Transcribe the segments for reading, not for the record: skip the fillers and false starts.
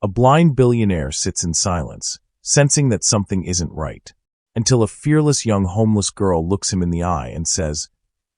A blind billionaire sits in silence, sensing that something isn't right, until a fearless young homeless girl looks him in the eye and says,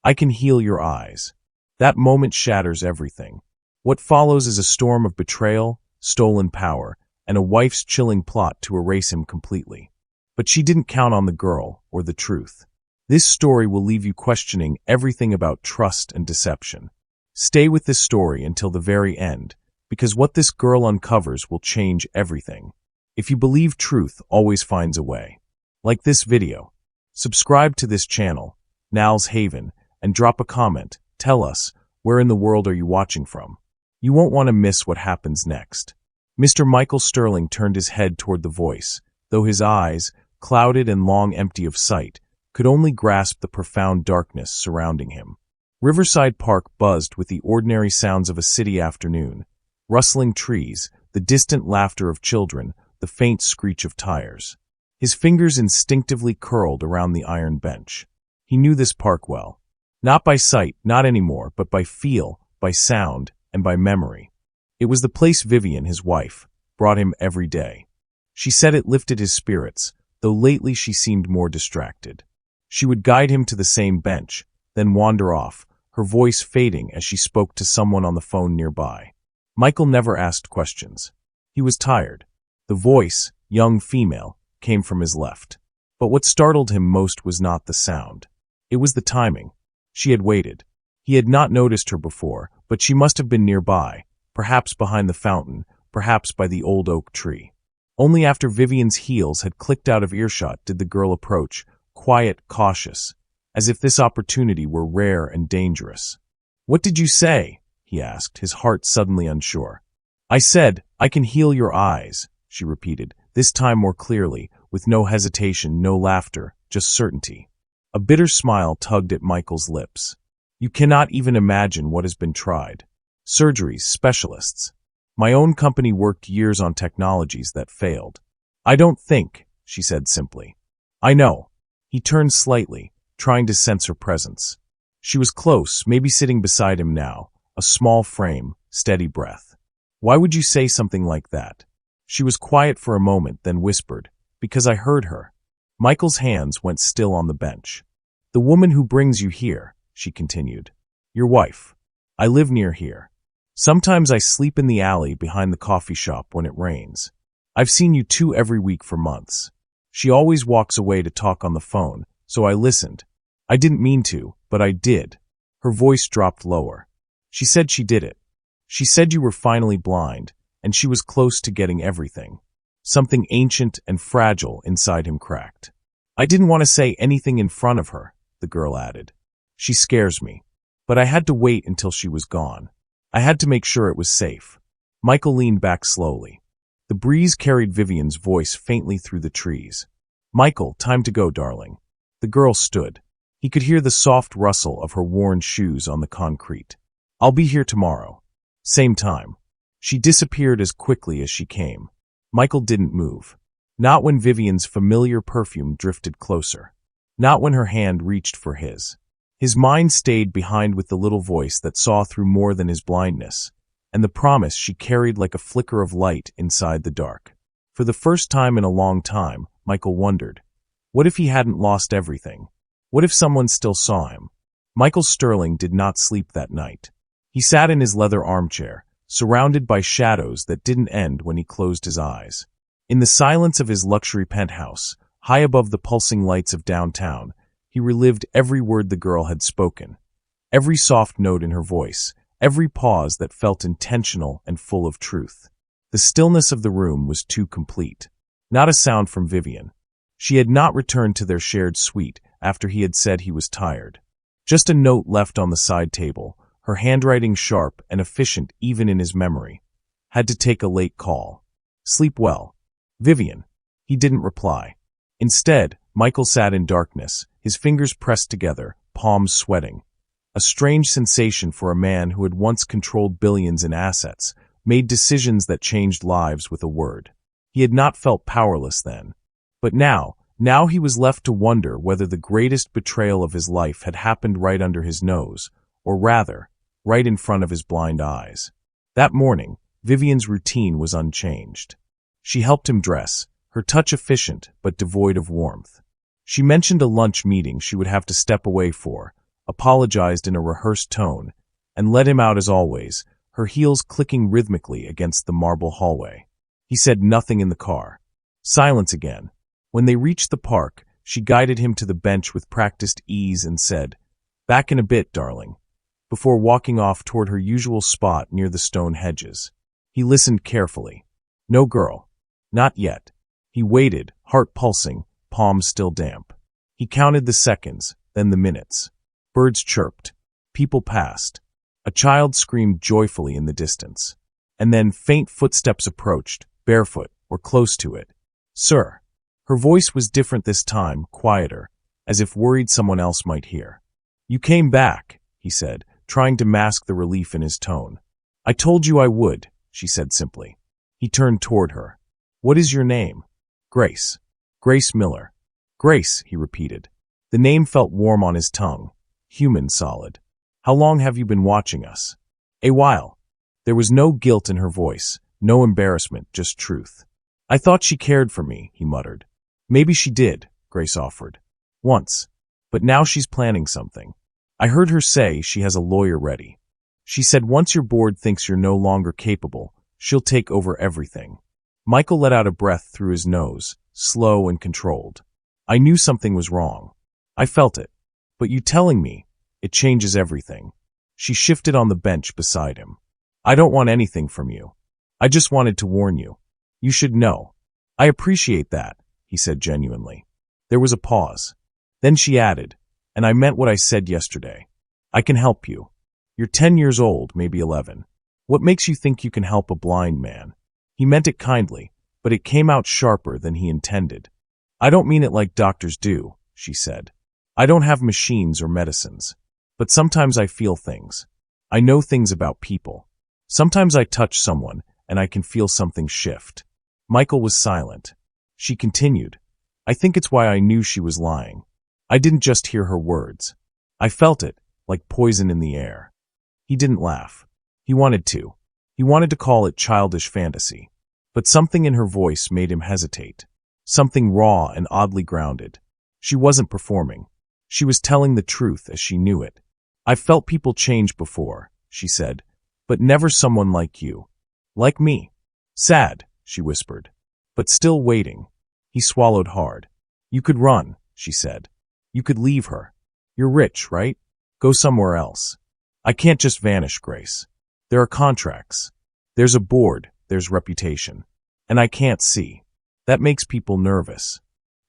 "I can heal your eyes." That moment shatters everything. What follows is a storm of betrayal, stolen power, and a wife's chilling plot to erase him completely. But she didn't count on the girl or the truth. This story will leave you questioning everything about trust and deception. Stay with this story until the very end, because what this girl uncovers will change everything. If you believe truth always finds a way. Like this video. Subscribe to this channel, Now's Haven, and drop a comment. Tell us, where in the world are you watching from? You won't want to miss what happens next. Mr. Michael Sterling turned his head toward the voice, though his eyes, clouded and long empty of sight, could only grasp the profound darkness surrounding him. Riverside Park buzzed with the ordinary sounds of a city afternoon. Rustling trees, the distant laughter of children, the faint screech of tires. His fingers instinctively curled around the iron bench. He knew this park well. Not by sight, not anymore, but by feel, by sound, and by memory. It was the place Vivian, his wife, brought him every day. She said it lifted his spirits, though lately she seemed more distracted. She would guide him to the same bench, then wander off, her voice fading as she spoke to someone on the phone nearby. Michael never asked questions. He was tired. The voice, young female, came from his left. But what startled him most was not the sound. It was the timing. She had waited. He had not noticed her before, but she must have been nearby, perhaps behind the fountain, perhaps by the old oak tree. Only after Vivian's heels had clicked out of earshot did the girl approach, quiet, cautious, as if this opportunity were rare and dangerous. "What did you say?" he asked, his heart suddenly unsure. "I said, I can heal your eyes," she repeated, this time more clearly, with no hesitation, no laughter, just certainty. A bitter smile tugged at Michael's lips. "You cannot even imagine what has been tried. Surgeries, specialists. My own company worked years on technologies that failed." "I don't think," she said simply. "I know." He turned slightly, trying to sense her presence. She was close, maybe sitting beside him now, a small frame, steady breath. "Why would you say something like that?" She was quiet for a moment, then whispered, "Because I heard her." Michael's hands went still on the bench. "The woman who brings you here," she continued. "Your wife. I live near here. Sometimes I sleep in the alley behind the coffee shop when it rains. I've seen you two every week for months. She always walks away to talk on the phone, so I listened. I didn't mean to, but I did." Her voice dropped lower. "She said she did it. She said you were finally blind, and she was close to getting everything." Something ancient and fragile inside him cracked. "I didn't want to say anything in front of her," the girl added. "She scares me. But I had to wait until she was gone. I had to make sure it was safe." Michael leaned back slowly. The breeze carried Vivian's voice faintly through the trees. "Michael, time to go, darling." The girl stood. He could hear the soft rustle of her worn shoes on the concrete. "I'll be here tomorrow. Same time." She disappeared as quickly as she came. Michael didn't move. Not when Vivian's familiar perfume drifted closer. Not when her hand reached for his. His mind stayed behind with the little voice that saw through more than his blindness, and the promise she carried like a flicker of light inside the dark. For the first time in a long time, Michael wondered, what if he hadn't lost everything? What if someone still saw him? Michael Sterling did not sleep that night. He sat in his leather armchair, surrounded by shadows that didn't end when he closed his eyes. In the silence of his luxury penthouse, high above the pulsing lights of downtown, he relived every word the girl had spoken, every soft note in her voice, every pause that felt intentional and full of truth. The stillness of the room was too complete. Not a sound from Vivian. She had not returned to their shared suite after he had said he was tired. Just a note left on the side table, her handwriting sharp and efficient even in his memory. "Had to take a late call. Sleep well. Vivian." He didn't reply. Instead, Michael sat in darkness, his fingers pressed together, palms sweating. A strange sensation for a man who had once controlled billions in assets, made decisions that changed lives with a word. He had not felt powerless then. But now he was left to wonder whether the greatest betrayal of his life had happened right under his nose, or rather, right in front of his blind eyes. That morning, Vivian's routine was unchanged. She helped him dress, her touch efficient but devoid of warmth. She mentioned a lunch meeting she would have to step away for, apologized in a rehearsed tone, and let him out as always, her heels clicking rhythmically against the marble hallway. He said nothing in the car. Silence again. When they reached the park, she guided him to the bench with practiced ease and said, "Back in a bit, darling," before walking off toward her usual spot near the stone hedges. He listened carefully. No girl. Not yet. He waited, heart pulsing, palms still damp. He counted the seconds, then the minutes. Birds chirped. People passed. A child screamed joyfully in the distance. And then faint footsteps approached, barefoot, or close to it. "Sir." Her voice was different this time, quieter, as if worried someone else might hear. "You came back," he said, trying to mask the relief in his tone. "I told you I would," she said simply. He turned toward her. "What is your name?" "Grace." "Grace Miller." "Grace," he repeated. The name felt warm on his tongue. Human solid. "How long have you been watching us?" "A while." There was no guilt in her voice, no embarrassment, just truth. "I thought she cared for me," he muttered. "Maybe she did," Grace offered. "Once. But now she's planning something. I heard her say she has a lawyer ready. She said once your board thinks you're no longer capable, she'll take over everything." Michael let out a breath through his nose, slow and controlled. "I knew something was wrong. I felt it. But you telling me, it changes everything." She shifted on the bench beside him. "I don't want anything from you. I just wanted to warn you. You should know." "I appreciate that," he said genuinely. There was a pause. Then she added, "And I meant what I said yesterday. I can help you. You're 10 years old, maybe 11. What makes you think you can help a blind man?" He meant it kindly, but it came out sharper than he intended. "I don't mean it like doctors do," she said. "I don't have machines or medicines. But sometimes I feel things. I know things about people. Sometimes I touch someone, and I can feel something shift." Michael was silent. She continued, "I think it's why I knew she was lying. I didn't just hear her words. I felt it, like poison in the air." He didn't laugh. He wanted to. He wanted to call it childish fantasy. But something in her voice made him hesitate. Something raw and oddly grounded. She wasn't performing. She was telling the truth as she knew it. "I've felt people change before," she said, "but never someone like you. Like me." "Sad," she whispered, but still waiting. He swallowed hard. "You could run," she said. "You could leave her. You're rich, right? Go somewhere else." "I can't just vanish, Grace. There are contracts. There's a board, there's reputation. And I can't see. That makes people nervous."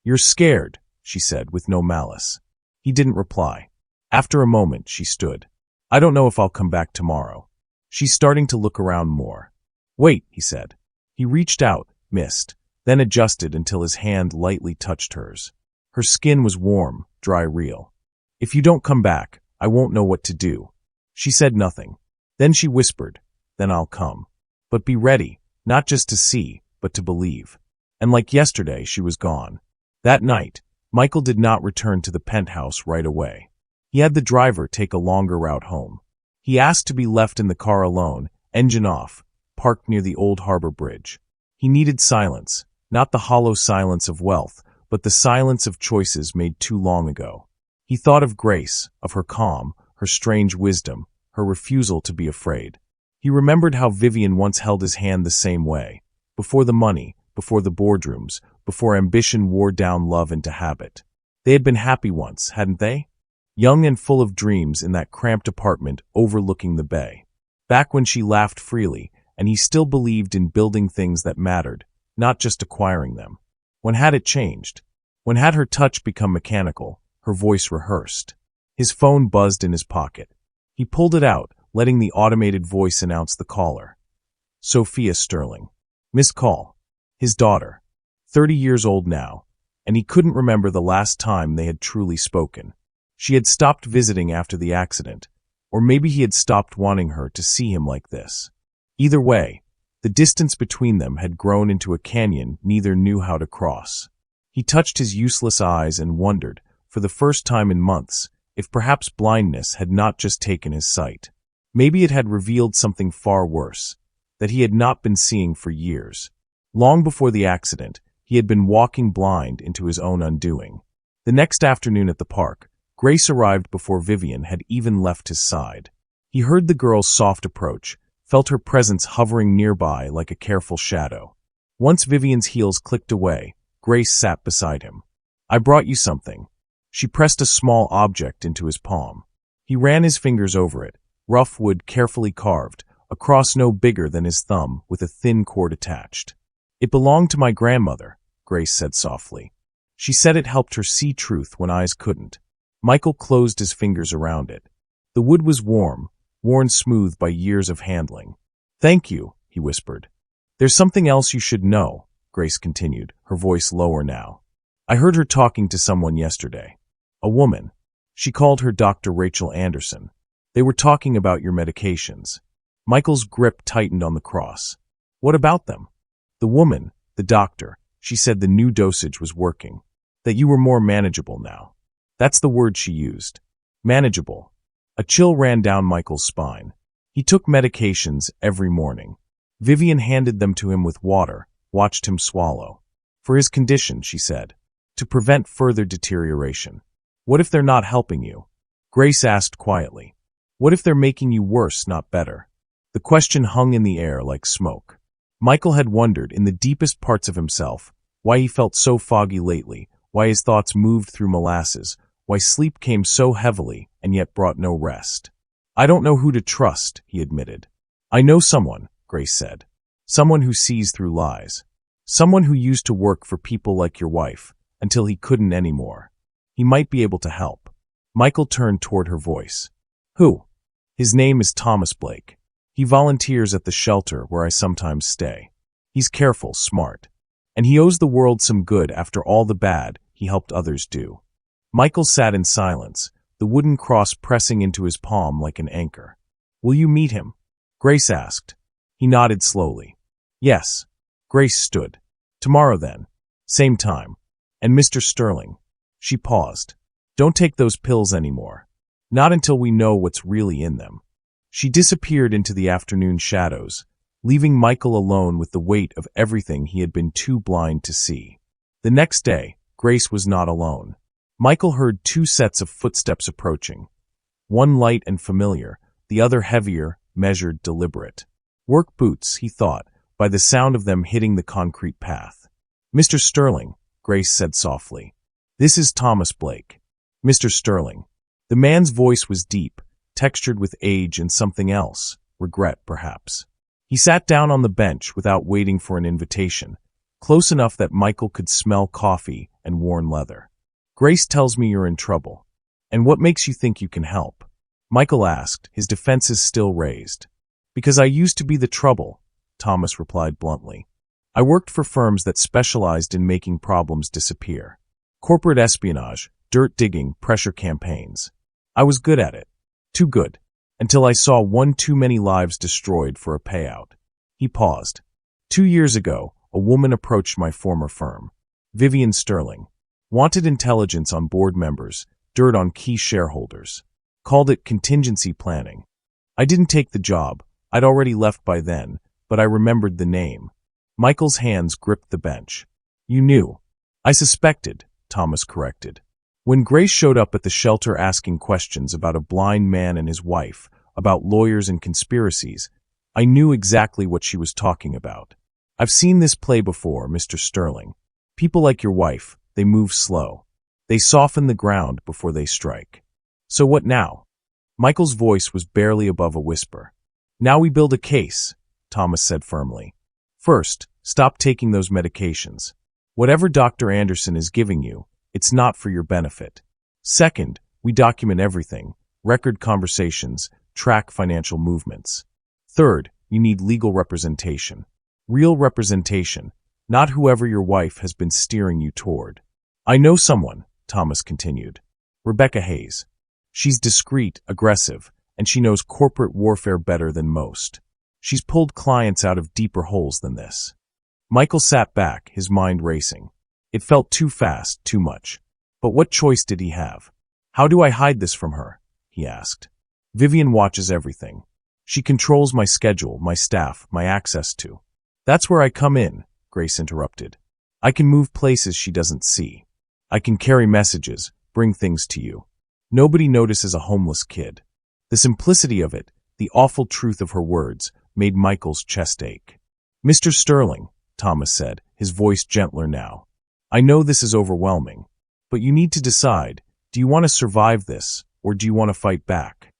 "You're scared," she said with no malice. He didn't reply. After a moment, she stood. "I don't know if I'll come back tomorrow." She's starting to look around more. "Wait," he said. He reached out, missed, then adjusted until his hand lightly touched hers. Her skin was warm, dry, real. "If you don't come back, I won't know what to do." She said nothing. Then she whispered, "Then I'll come. But be ready, not just to see, but to believe." And like yesterday, she was gone. That night, Michael did not return to the penthouse right away. He had the driver take a longer route home. He asked to be left in the car alone, engine off, parked near the old harbor bridge. He needed silence, not the hollow silence of wealth, but the silence of choices made too long ago. He thought of Grace, of her calm, her strange wisdom, her refusal to be afraid. He remembered how Vivian once held his hand the same way, before the money, before the boardrooms, before ambition wore down love into habit. They had been happy once, hadn't they? Young and full of dreams in that cramped apartment overlooking the bay. Back when she laughed freely, and he still believed in building things that mattered, not just acquiring them. When had it changed? When had her touch become mechanical, her voice rehearsed? His phone buzzed in his pocket. He pulled it out, letting the automated voice announce the caller. Sophia Sterling. Missed call. His daughter. 30 years old now, and he couldn't remember the last time they had truly spoken. She had stopped visiting after the accident, or maybe he had stopped wanting her to see him like this. Either way, the distance between them had grown into a canyon neither knew how to cross. He touched his useless eyes and wondered, for the first time in months, if perhaps blindness had not just taken his sight. Maybe it had revealed something far worse, that he had not been seeing for years. Long before the accident, he had been walking blind into his own undoing. The next afternoon at the park, Grace arrived before Vivian had even left his side. He heard the girl's soft approach, felt her presence hovering nearby like a careful shadow. Once Vivian's heels clicked away, Grace sat beside him. "I brought you something." She pressed a small object into his palm. He ran his fingers over it, rough wood carefully carved, a cross no bigger than his thumb with a thin cord attached. "It belonged to my grandmother," Grace said softly. "She said it helped her see truth when eyes couldn't." Michael closed his fingers around it. The wood was warm, worn smooth by years of handling. "Thank you," he whispered. "There's something else you should know," Grace continued, her voice lower now. "I heard her talking to someone yesterday. A woman. She called her Dr. Rachel Anderson. They were talking about your medications." Michael's grip tightened on the cross. "What about them?" "The woman, the doctor, she said the new dosage was working. That you were more manageable now. That's the word she used. Manageable." A chill ran down Michael's spine. He took medications every morning. Vivian handed them to him with water, watched him swallow. "For his condition," she said. "To prevent further deterioration." "What if they're not helping you?" Grace asked quietly. "What if they're making you worse, not better?" The question hung in the air like smoke. Michael had wondered, in the deepest parts of himself, why he felt so foggy lately, why his thoughts moved through molasses, why sleep came so heavily and yet brought no rest. "I don't know who to trust," he admitted. "I know someone," Grace said. "Someone who sees through lies. Someone who used to work for people like your wife, until he couldn't anymore. He might be able to help." Michael turned toward her voice. "Who?" "His name is Thomas Blake. He volunteers at the shelter where I sometimes stay. He's careful, smart. And he owes the world some good after all the bad he helped others do." Michael sat in silence, the wooden cross pressing into his palm like an anchor. "Will you meet him?" Grace asked. He nodded slowly. "Yes." Grace stood. "Tomorrow then. Same time. And Mr. Sterling." She paused. "Don't take those pills anymore. Not until we know what's really in them." She disappeared into the afternoon shadows, leaving Michael alone with the weight of everything he had been too blind to see. The next day, Grace was not alone. Michael heard two sets of footsteps approaching. One light and familiar, the other heavier, measured, deliberate. Work boots, he thought, by the sound of them hitting the concrete path. "Mr. Sterling," Grace said softly. "This is Thomas Blake." "Mr. Sterling." The man's voice was deep, textured with age and something else, regret perhaps. He sat down on the bench without waiting for an invitation, close enough that Michael could smell coffee and worn leather. "Grace tells me you're in trouble. And what makes you think you can help?" Michael asked, his defenses still raised. "Because I used to be the trouble," Thomas replied bluntly. "I worked for firms that specialized in making problems disappear. Corporate espionage, dirt digging, pressure campaigns. I was good at it. Too good. Until I saw one too many lives destroyed for a payout." He paused. 2 years ago, a woman approached my former firm. Vivian Sterling. Wanted intelligence on board members, dirt on key shareholders. Called it contingency planning. I didn't take the job. I'd already left by then, but I remembered the name. Michael's hands gripped the bench. "You knew." "I suspected," Thomas corrected. "When Grace showed up at the shelter asking questions about a blind man and his wife, about lawyers and conspiracies, I knew exactly what she was talking about. I've seen this play before, Mr. Sterling. People like your wife, they move slow. They soften the ground before they strike. So what now?" Michael's voice was barely above a whisper. "Now we build a case," Thomas said firmly. "First, stop taking those medications. Whatever Dr. Anderson is giving you, it's not for your benefit. Second, we document everything, record conversations, track financial movements. Third, you need legal representation. Real representation, not whoever your wife has been steering you toward. I know someone," Thomas continued. "Rebecca Hayes. She's discreet, aggressive, and she knows corporate warfare better than most. She's pulled clients out of deeper holes than this." Michael sat back, his mind racing. It felt too fast, too much. But what choice did he have? "How do I hide this from her?" he asked. "Vivian watches everything. She controls my schedule, my staff, my access to. That's where I come in, Grace interrupted. I can move places she doesn't see. I can carry messages, bring things to you. Nobody notices a homeless kid. The simplicity of it, the awful truth of her words, made Michael's chest ache. Mr. Sterling, Thomas said, his voice gentler now. I know this is overwhelming, but you need to decide, do you want to survive this, or do you want to fight back?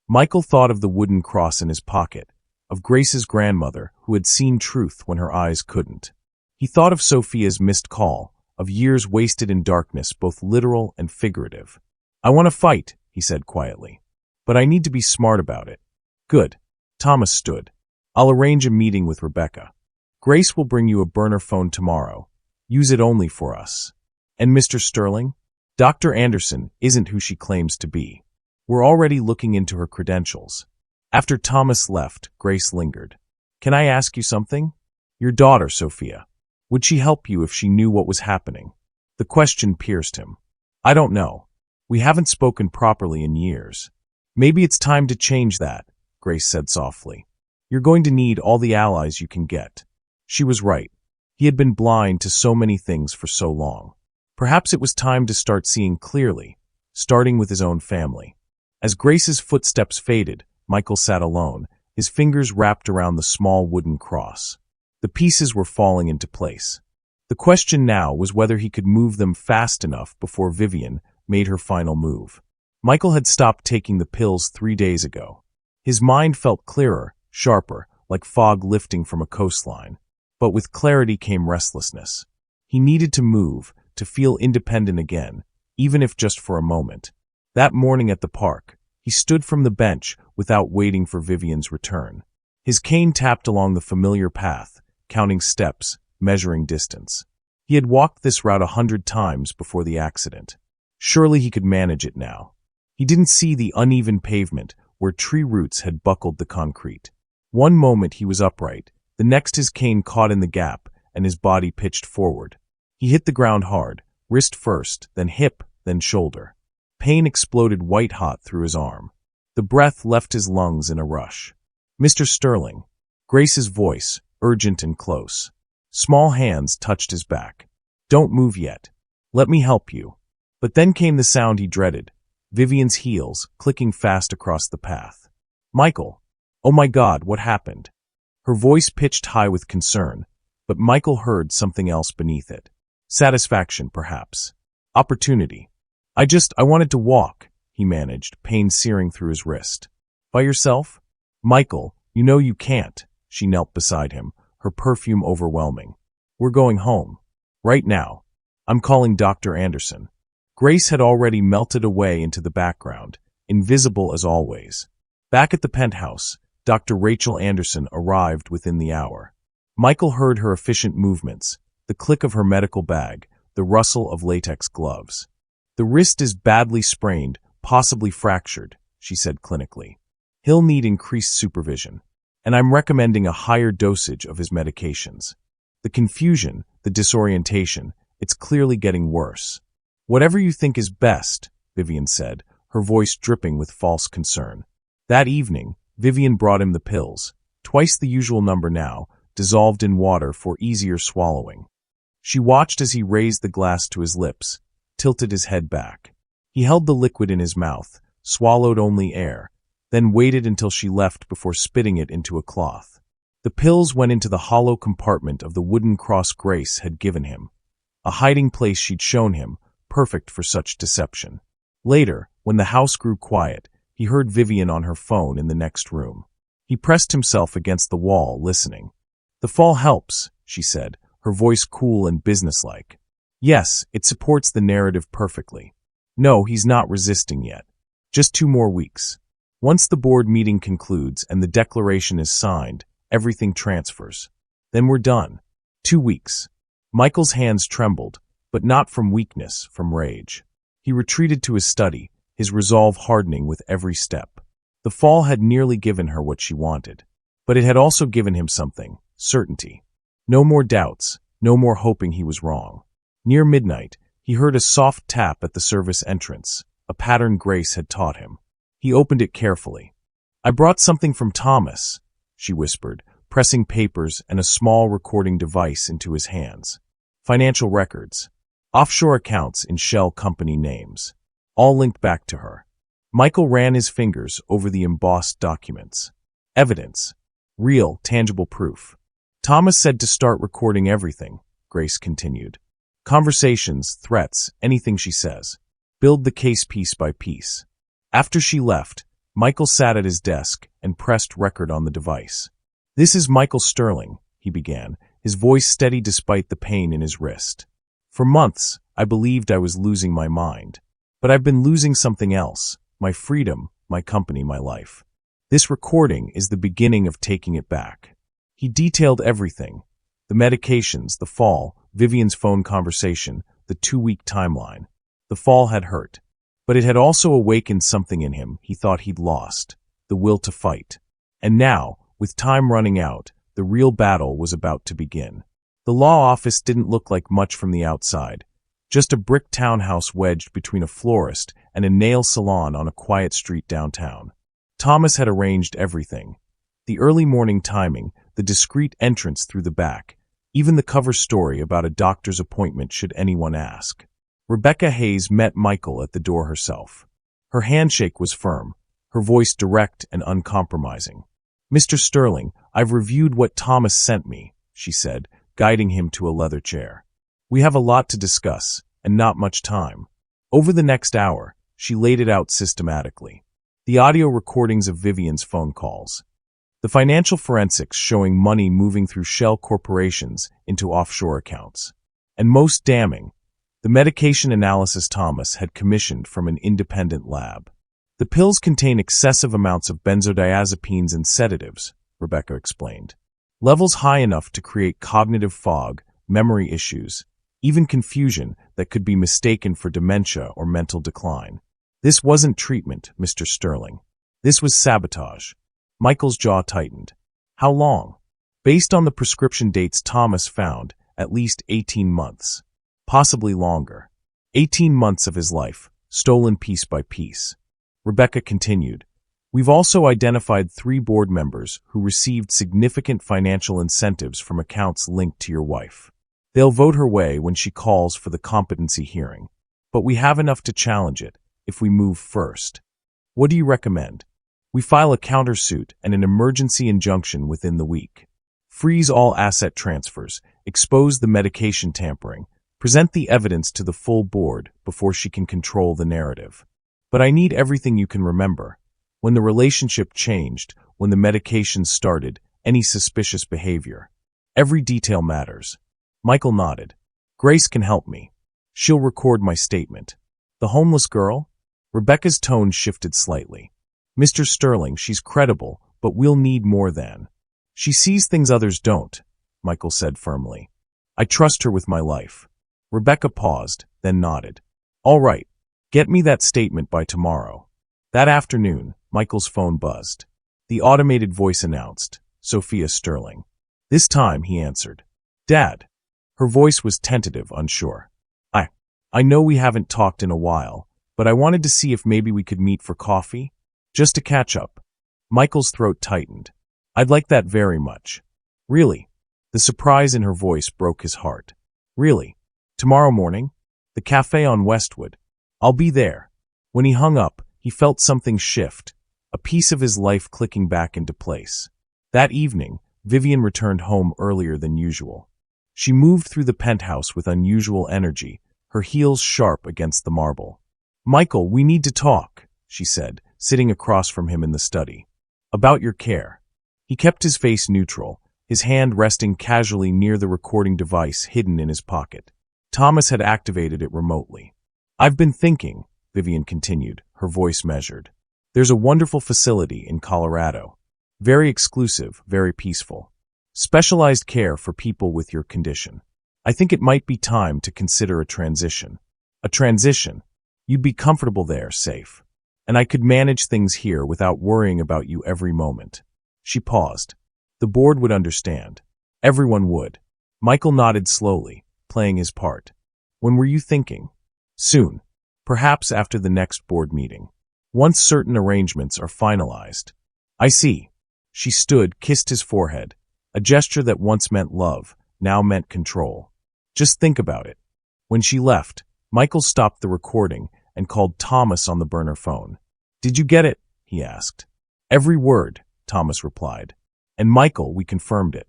Michael thought of the wooden cross in his pocket, of Grace's grandmother who had seen truth when her eyes couldn't. He thought of Sophia's missed call, of years wasted in darkness, both literal and figurative. I want to fight, he said quietly, but I need to be smart about it. Good. Thomas stood. I'll arrange a meeting with Rebecca. Grace will bring you a burner phone tomorrow. Use it only for us. And Mr. Sterling? Dr. Anderson isn't who she claims to be. We're already looking into her credentials. After Thomas left, Grace lingered. Can I ask you something? Your daughter, Sophia. Would she help you if she knew what was happening? The question pierced him. I don't know. We haven't spoken properly in years. Maybe it's time to change that, Grace said softly. You're going to need all the allies you can get. She was right. He had been blind to so many things for so long. Perhaps it was time to start seeing clearly, starting with his own family. As Grace's footsteps faded, Michael sat alone, his fingers wrapped around the small wooden cross. The pieces were falling into place. The question now was whether he could move them fast enough before Vivian made her final move. Michael had stopped taking the pills 3 days ago. His mind felt clearer, sharper, like fog lifting from a coastline. But with clarity came restlessness. He needed to move, to feel independent again, even if just for a moment. That morning at the park, he stood from the bench without waiting for Vivian's return. His cane tapped along the familiar path, counting steps, measuring distance. He had walked this route 100 times before the accident. Surely he could manage it now. He didn't see the uneven pavement where tree roots had buckled the concrete. One moment he was upright, the next his cane caught in the gap and his body pitched forward. He hit the ground hard, wrist first, then hip, then shoulder. Pain exploded white-hot through his arm. The breath left his lungs in a rush. Mr. Sterling. Grace's voice, urgent and close. Small hands touched his back. Don't move yet. Let me help you. But then came the sound he dreaded, Vivian's heels clicking fast across the path. Michael. Oh my God, what happened? Her voice pitched high with concern, but Michael heard something else beneath it. Satisfaction, perhaps. Opportunity. I wanted to walk, he managed, pain searing through his wrist. By yourself? Michael, you know you can't. She knelt beside him, her perfume overwhelming. We're going home. Right now. I'm calling Dr. Anderson. Grace had already melted away into the background, invisible as always. Back at the penthouse, Dr. Rachel Anderson arrived within the hour. Michael heard her efficient movements, the click of her medical bag, the rustle of latex gloves. The wrist is badly sprained, possibly fractured, she said clinically. He'll need increased supervision, and I'm recommending a higher dosage of his medications. The confusion, the disorientation, it's clearly getting worse. Whatever you think is best, Vivian said, her voice dripping with false concern. That evening, Vivian brought him the pills, twice the usual number now, dissolved in water for easier swallowing. She watched as he raised the glass to his lips, tilted his head back. He held the liquid in his mouth, swallowed only air, then waited until she left before spitting it into a cloth. The pills went into the hollow compartment of the wooden cross Grace had given him, a hiding place she'd shown him, perfect for such deception. Later, when the house grew quiet, he heard Vivian on her phone in the next room. He pressed himself against the wall, listening. The fall helps, she said, her voice cool and businesslike. Yes, it supports the narrative perfectly. No, he's not resisting yet. Just 2 more weeks. Once the board meeting concludes and the declaration is signed, everything transfers. Then we're done. 2 weeks. Michael's hands trembled, but not from weakness, from rage. He retreated to his study, his resolve hardening with every step. The fall had nearly given her what she wanted, but it had also given him something, certainty. No more doubts, no more hoping he was wrong. Near midnight, he heard a soft tap at the service entrance, a pattern Grace had taught him. He opened it carefully. I brought something from Thomas, she whispered, pressing papers and a small recording device into his hands. Financial records. Offshore accounts in shell company names. All linked back to her. Michael ran his fingers over the embossed documents. Evidence. Real, tangible proof. Thomas said to start recording everything, Grace continued. Conversations, threats, anything she says. Build the case piece by piece. After she left, Michael sat at his desk and pressed record on the device. This is Michael Sterling, he began, his voice steady despite the pain in his wrist. For months, I believed I was losing my mind. But I've been losing something else, my freedom, my company, my life. This recording is the beginning of taking it back. He detailed everything. The medications, the fall, Vivian's phone conversation, the 2-week timeline. The fall had hurt. But it had also awakened something in him he thought he'd lost, the will to fight. And now, with time running out, the real battle was about to begin. The law office didn't look like much from the outside. Just a brick townhouse wedged between a florist and a nail salon on a quiet street downtown. Thomas had arranged everything. The early morning timing, the discreet entrance through the back, even the cover story about a doctor's appointment should anyone ask. Rebecca Hayes met Michael at the door herself. Her handshake was firm, her voice direct and uncompromising. Mr. Sterling, I've reviewed what Thomas sent me, she said, guiding him to a leather chair. We have a lot to discuss, and not much time. Over the next hour, she laid it out systematically. The audio recordings of Vivian's phone calls. The financial forensics showing money moving through shell corporations into offshore accounts. And most damning, the medication analysis Thomas had commissioned from an independent lab. The pills contain excessive amounts of benzodiazepines and sedatives, Rebecca explained. Levels high enough to create cognitive fog, memory issues, even confusion that could be mistaken for dementia or mental decline. This wasn't treatment, Mr. Sterling. This was sabotage. Michael's jaw tightened. How long? Based on the prescription dates Thomas found, at least 18 months. Possibly longer. 18 months of his life, stolen piece by piece. Rebecca continued. We've also identified 3 board members who received significant financial incentives from accounts linked to your wife. They'll vote her way when she calls for the competency hearing. But we have enough to challenge it if we move first. What do you recommend? We file a countersuit and an emergency injunction within the week. Freeze all asset transfers, expose the medication tampering, present the evidence to the full board before she can control the narrative. But I need everything you can remember. When the relationship changed, when the medications started, any suspicious behavior. Every detail matters. Michael nodded. Grace can help me. She'll record my statement. The homeless girl? Rebecca's tone shifted slightly. Mr. Sterling, she's credible, but we'll need more than. She sees things others don't, Michael said firmly. I trust her with my life. Rebecca paused, then nodded. All right, get me that statement by tomorrow. That afternoon, Michael's phone buzzed. The automated voice announced, Sophia Sterling. This time, he answered. Dad. Her voice was tentative, unsure. I know we haven't talked in a while, but I wanted to see if maybe we could meet for coffee? Just to catch up. Michael's throat tightened. I'd like that very much. Really? The surprise in her voice broke his heart. Really? Tomorrow morning? The cafe on Westwood. I'll be there. When he hung up, he felt something shift, a piece of his life clicking back into place. That evening, Vivian returned home earlier than usual. She moved through the penthouse with unusual energy, her heels sharp against the marble. Michael, we need to talk, she said, sitting across from him in the study. About your care. He kept his face neutral, his hand resting casually near the recording device hidden in his pocket. Thomas had activated it remotely. I've been thinking, Vivian continued, her voice measured. There's a wonderful facility in Colorado. Very exclusive, very peaceful. Specialized care for people with your condition. I think it might be time to consider a transition. A transition? You'd be comfortable there, safe. And I could manage things here without worrying about you every moment. She paused. The board would understand. Everyone would. Michael nodded slowly, playing his part. When were you thinking? Soon. Perhaps after the next board meeting. Once certain arrangements are finalized. I see. She stood, kissed his forehead. A gesture that once meant love, now meant control. Just think about it. When she left, Michael stopped the recording and called Thomas on the burner phone. Did you get it? He asked. Every word, Thomas replied. And Michael, we confirmed it.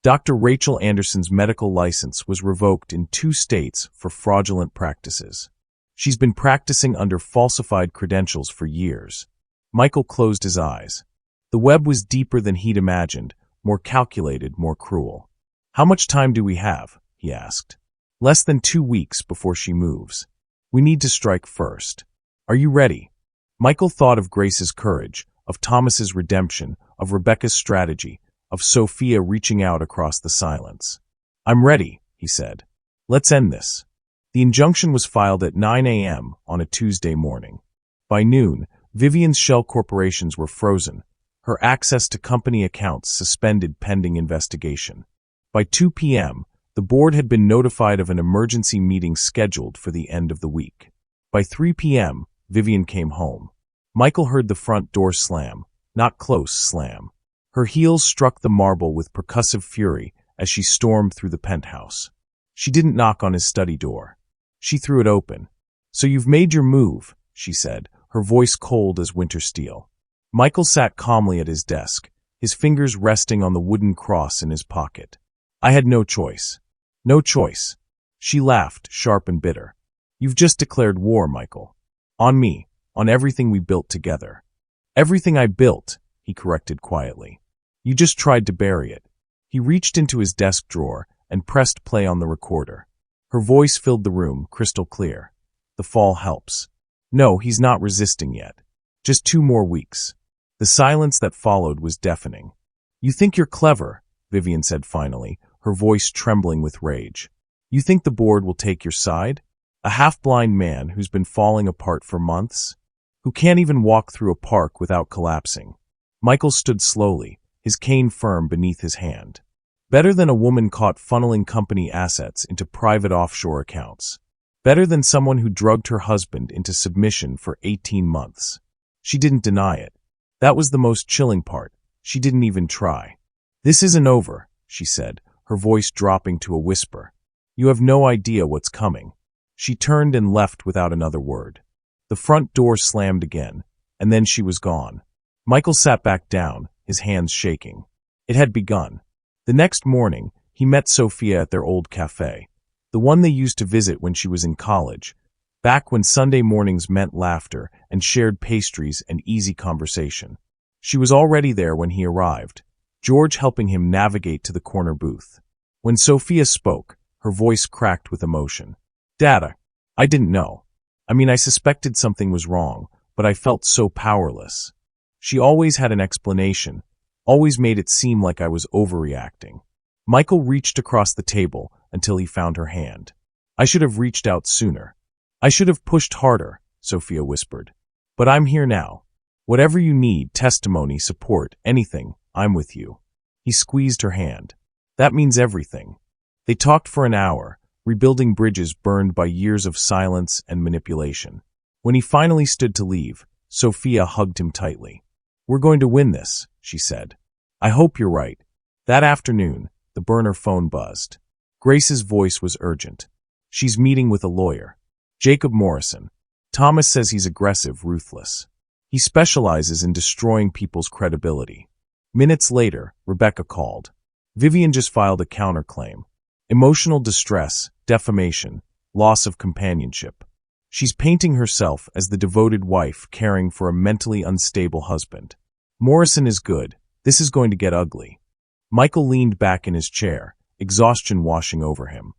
Dr. Rachel Anderson's medical license was revoked in 2 states for fraudulent practices. She's been practicing under falsified credentials for years. Michael closed his eyes. The web was deeper than he'd imagined, more calculated, more cruel. How much time do we have? He asked. Less than 2 weeks before she moves. We need to strike first. Are you ready? Michael thought of Grace's courage, of Thomas's redemption, of Rebecca's strategy, of Sophia reaching out across the silence. I'm ready, he said. Let's end this. The injunction was filed at 9 a.m. on a Tuesday morning. By noon, Vivian's shell corporations were frozen, her access to company accounts suspended pending investigation. By 2 p.m., the board had been notified of an emergency meeting scheduled for the end of the week. By 3 p.m., Vivian came home. Michael heard the front door slam, not close slam. Her heels struck the marble with percussive fury as she stormed through the penthouse. She didn't knock on his study door. She threw it open. So you've made your move, she said, her voice cold as winter steel. Michael sat calmly at his desk, his fingers resting on the wooden cross in his pocket. I had no choice. No choice. She laughed, sharp and bitter. You've just declared war, Michael. On me, on everything we built together. Everything I built, he corrected quietly. You just tried to bury it. He reached into his desk drawer and pressed play on the recorder. Her voice filled the room, crystal clear. The fall helps. No, he's not resisting yet. Just 2 more weeks. The silence that followed was deafening. You think you're clever, Vivian said finally, her voice trembling with rage. You think the board will take your side? A half-blind man who's been falling apart for months? Who can't even walk through a park without collapsing? Michael stood slowly, his cane firm beneath his hand. Better than a woman caught funneling company assets into private offshore accounts. Better than someone who drugged her husband into submission for 18 months. She didn't deny it. That was the most chilling part. She didn't even try. This isn't over, she said, her voice dropping to a whisper. You have no idea what's coming. She turned and left without another word. The front door slammed again, and then she was gone. Michael sat back down, his hands shaking. It had begun. The next morning, he met Sophia at their old cafe, the one they used to visit when she was in college, back when Sunday mornings meant laughter and shared pastries and easy conversation. She was already there when he arrived, George helping him navigate to the corner booth. When Sophia spoke, her voice cracked with emotion. Dad, I didn't know. I suspected something was wrong, but I felt so powerless. She always had an explanation, always made it seem like I was overreacting. Michael reached across the table until he found her hand. I should have reached out sooner. I should have pushed harder, Sophia whispered. But I'm here now. Whatever you need, testimony, support, anything, I'm with you. He squeezed her hand. That means everything. They talked for an hour, rebuilding bridges burned by years of silence and manipulation. When he finally stood to leave, Sophia hugged him tightly. We're going to win this, she said. I hope you're right. That afternoon, the burner phone buzzed. Grace's voice was urgent. She's meeting with a lawyer. Jacob Morrison. Thomas says he's aggressive, ruthless. He specializes in destroying people's credibility. Minutes later, Rebecca called. Vivian just filed a counterclaim. Emotional distress, defamation, loss of companionship. She's painting herself as the devoted wife caring for a mentally unstable husband. Morrison is good. This is going to get ugly. Michael leaned back in his chair, exhaustion washing over him.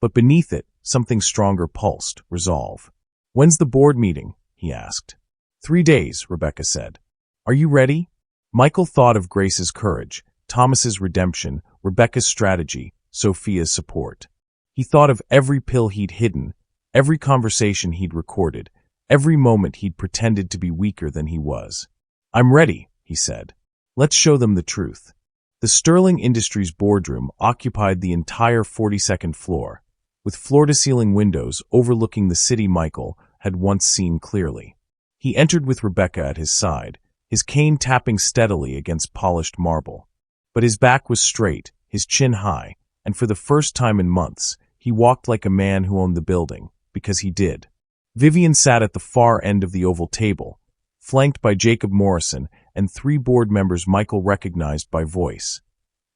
But beneath it, something stronger pulsed, resolve. When's the board meeting? He asked. 3 days, Rebecca said. Are you ready? Michael thought of Grace's courage, Thomas's redemption, Rebecca's strategy, Sophia's support. He thought of every pill he'd hidden, every conversation he'd recorded, every moment he'd pretended to be weaker than he was. I'm ready, he said. Let's show them the truth. The Sterling Industries boardroom occupied the entire 42nd floor, with floor-to-ceiling windows overlooking the city Michael had once seen clearly. He entered with Rebecca at his side, his cane tapping steadily against polished marble. But his back was straight, his chin high, and for the first time in months, he walked like a man who owned the building, because he did. Vivian sat at the far end of the oval table, flanked by Jacob Morrison and 3 board members Michael recognized by voice,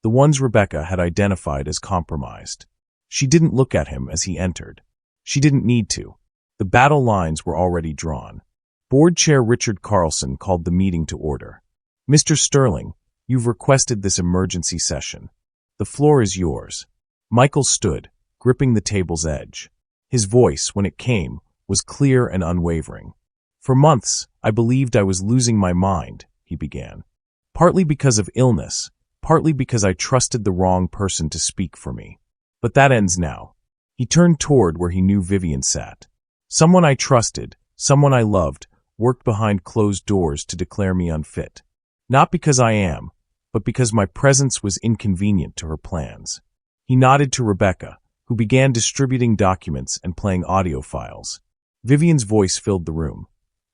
the ones Rebecca had identified as compromised. She didn't look at him as he entered. She didn't need to. The battle lines were already drawn. Board Chair Richard Carlson called the meeting to order. "Mr. Sterling, you've requested this emergency session. The floor is yours." Michael stood, gripping the table's edge. His voice, when it came, was clear and unwavering. "For months, I believed I was losing my mind," he began. "Partly because of illness, partly because I trusted the wrong person to speak for me. But that ends now." He turned toward where he knew Vivian sat. "Someone I trusted, someone I loved, worked behind closed doors to declare me unfit. Not because I am, but because my presence was inconvenient to her plans." He nodded to Rebecca, who began distributing documents and playing audio files. Vivian's voice filled the room.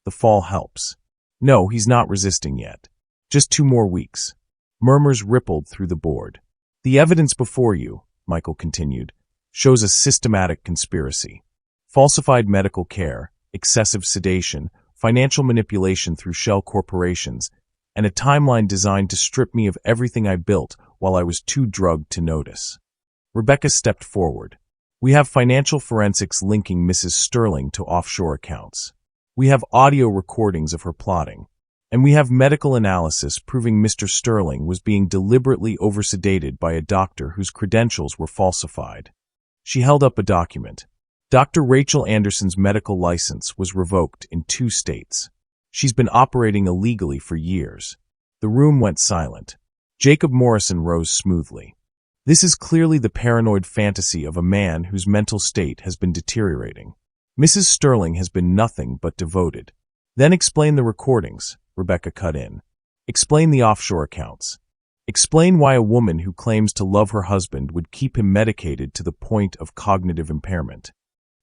"The fall helps. No, he's not resisting yet. Just 2 more weeks." Murmurs rippled through the board. "The evidence before you," Michael continued, "shows a systematic conspiracy. Falsified medical care, excessive sedation, financial manipulation through shell corporations, and a timeline designed to strip me of everything I built while I was too drugged to notice." Rebecca stepped forward. "We have financial forensics linking Mrs. Sterling to offshore accounts. We have audio recordings of her plotting. And we have medical analysis proving Mr. Sterling was being deliberately oversedated by a doctor whose credentials were falsified." She held up a document. Dr. Rachel Anderson's medical license was revoked in 2 states. She's been operating illegally for years. The room went silent. Jacob Morrison rose smoothly. "This is clearly the paranoid fantasy of a man whose mental state has been deteriorating. Mrs. Sterling has been nothing but devoted." "Then explain the recordings," Rebecca cut in. "Explain the offshore accounts. Explain why a woman who claims to love her husband would keep him medicated to the point of cognitive impairment."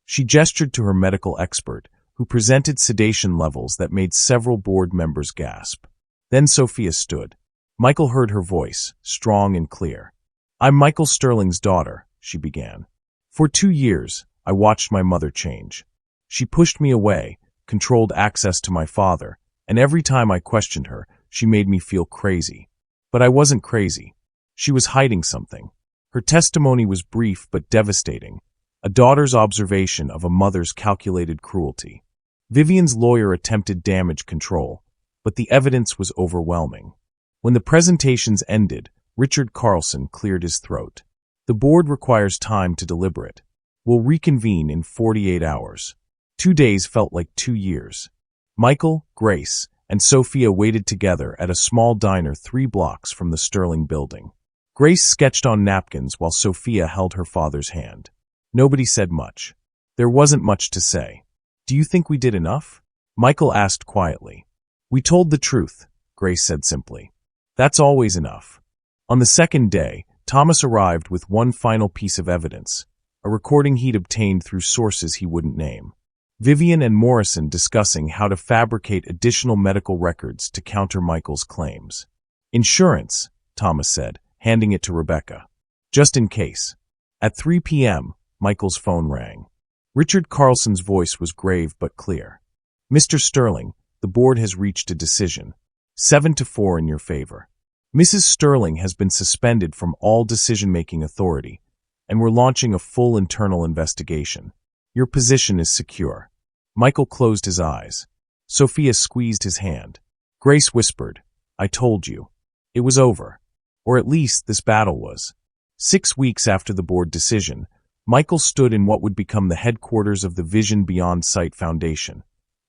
She gestured to her medical expert, who presented sedation levels that made several board members gasp. Then Sophia stood. Michael heard her voice, strong and clear. "I'm Michael Sterling's daughter," she began. "For 2 years, I watched my mother change. She pushed me away, controlled access to my father, and every time I questioned her, she made me feel crazy. But I wasn't crazy. She was hiding something. Her testimony was brief but devastating, a daughter's observation of a mother's calculated cruelty. Vivian's lawyer attempted damage control, but the evidence was overwhelming. When the presentations ended, Richard Carlson cleared his throat. "The board requires time to deliberate. We'll reconvene in 48 hours. 2 days felt like 2 years. Michael, Grace, and Sophia waited together at a small diner 3 blocks from the Sterling building. Grace sketched on napkins while Sophia held her father's hand. Nobody said much. There wasn't much to say. "Do you think we did enough?" Michael asked quietly. "We told the truth," Grace said simply. "That's always enough." On the second day, Thomas arrived with one final piece of evidence, a recording he'd obtained through sources he wouldn't name. Vivian and Morrison discussing how to fabricate additional medical records to counter Michael's claims. "Insurance," Thomas said, handing it to Rebecca. "Just in case." At 3 p.m., Michael's phone rang. Richard Carlson's voice was grave but clear. "Mr. Sterling, the board has reached a decision. 7-4 in your favor. Mrs. Sterling has been suspended from all decision-making authority, and we're launching a full internal investigation. Your position is secure." Michael closed his eyes. Sophia squeezed his hand. Grace whispered, "I told you." It was over. Or at least this battle was. 6 weeks after the board decision, Michael stood in what would become the headquarters of the Vision Beyond Sight Foundation,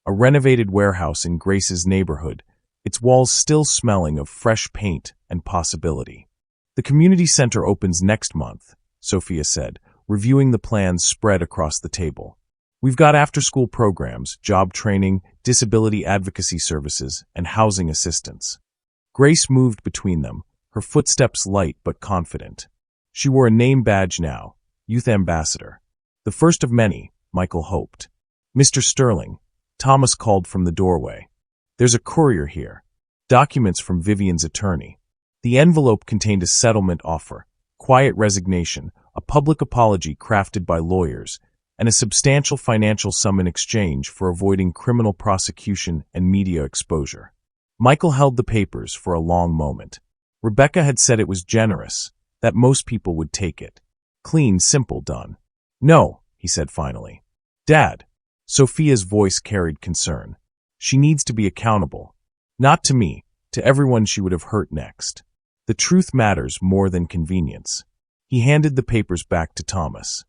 a renovated warehouse in Grace's neighborhood, its walls still smelling of fresh paint and possibility. "The community center opens next month," Sophia said, reviewing the plans spread across the table. "We've got after-school programs, job training, disability advocacy services, and housing assistance." Grace moved between them, her footsteps light but confident. She wore a name badge now, Youth Ambassador. The first of many, Michael hoped. "Mr. Sterling," Thomas called from the doorway. "There's a courier here." Documents from Vivian's attorney. The envelope contained a settlement offer, quiet resignation, a public apology crafted by lawyers, and a substantial financial sum in exchange for avoiding criminal prosecution and media exposure. Michael held the papers for a long moment. Rebecca had said it was generous, that most people would take it. Clean, simple, done. No, he said finally. Dad. Sophia's voice carried concern. She needs to be accountable. Not to me, to everyone she would have hurt next. The truth matters more than convenience. He handed the papers back to Thomas.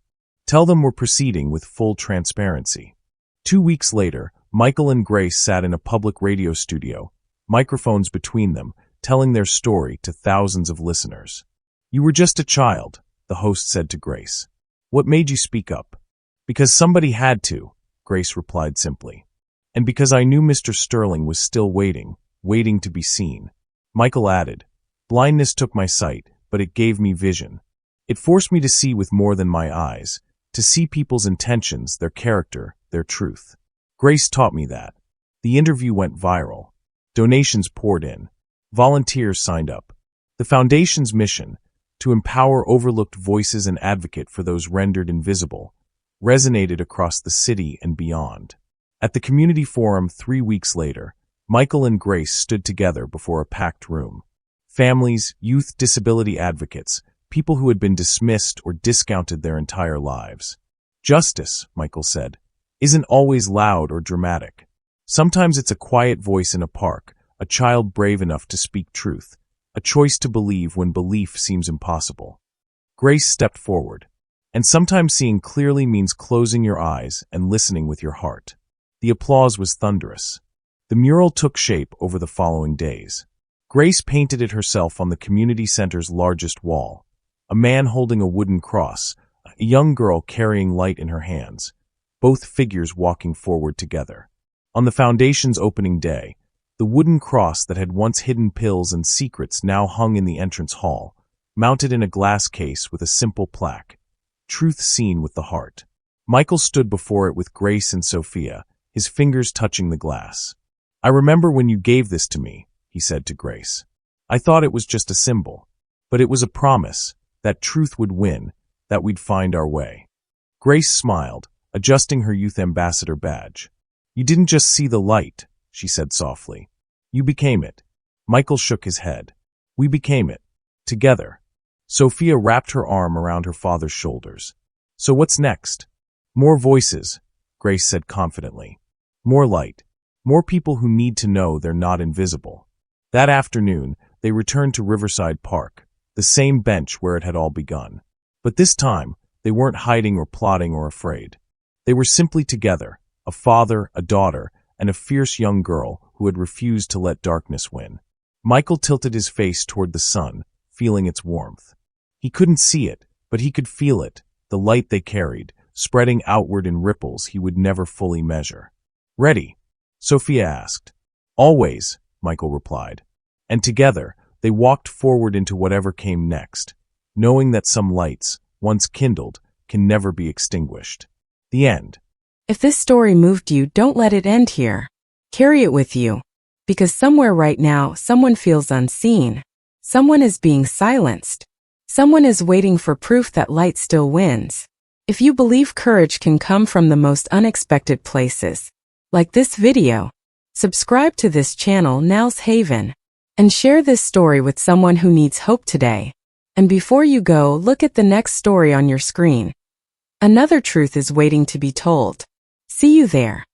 Tell them we're proceeding with full transparency. 2 weeks later, Michael and Grace sat in a public radio studio, microphones between them, telling their story to thousands of listeners. You were just a child, the host said to Grace. What made you speak up? Because somebody had to, Grace replied simply. And because I knew Mr. Sterling was still waiting to be seen. Michael added, blindness took my sight, but it gave me vision. It forced me to see with more than my eyes, to see people's intentions, their character, their truth. Grace taught me that. The interview went viral. Donations poured in. Volunteers signed up. The Foundation's mission, to empower overlooked voices and advocate for those rendered invisible, resonated across the city and beyond. At the community forum 3 weeks later, Michael and Grace stood together before a packed room. Families, youth disability advocates, people who had been dismissed or discounted their entire lives. Justice, Michael said, isn't always loud or dramatic. Sometimes it's a quiet voice in a park, a child brave enough to speak truth, a choice to believe when belief seems impossible. Grace stepped forward. And sometimes seeing clearly means closing your eyes and listening with your heart. The applause was thunderous. The mural took shape over the following days. Grace painted it herself on the community center's largest wall. A man holding a wooden cross, a young girl carrying light in her hands, both figures walking forward together. On the Foundation's opening day, the wooden cross that had once hidden pills and secrets now hung in the entrance hall, mounted in a glass case with a simple plaque, Truth Seen with the Heart. Michael stood before it with Grace and Sophia, his fingers touching the glass. I remember when you gave this to me, he said to Grace. I thought it was just a symbol, but it was a promise that truth would win, that we'd find our way. Grace smiled, adjusting her youth ambassador badge. You didn't just see the light, she said softly. You became it. Michael shook his head. We became it. Together. Sophia wrapped her arm around her father's shoulders. So what's next? More voices, Grace said confidently. More light. More people who need to know they're not invisible. That afternoon, they returned to Riverside Park, the same bench where it had all begun. But this time, they weren't hiding or plotting or afraid. They were simply together, a father, a daughter, and a fierce young girl who had refused to let darkness win. Michael tilted his face toward the sun, feeling its warmth. He couldn't see it, but he could feel it, the light they carried, spreading outward in ripples he would never fully measure. Ready? Sophia asked. Always, Michael replied. And together, they walked forward into whatever came next, knowing that some lights, once kindled, can never be extinguished. The end. If this story moved you, don't let it end here. Carry it with you. Because somewhere right now, someone feels unseen. Someone is being silenced. Someone is waiting for proof that light still wins. If you believe courage can come from the most unexpected places, like this video, subscribe to this channel Now's Haven, and share this story with someone who needs hope today. And before you go, look at the next story on your screen. Another truth is waiting to be told. See you there.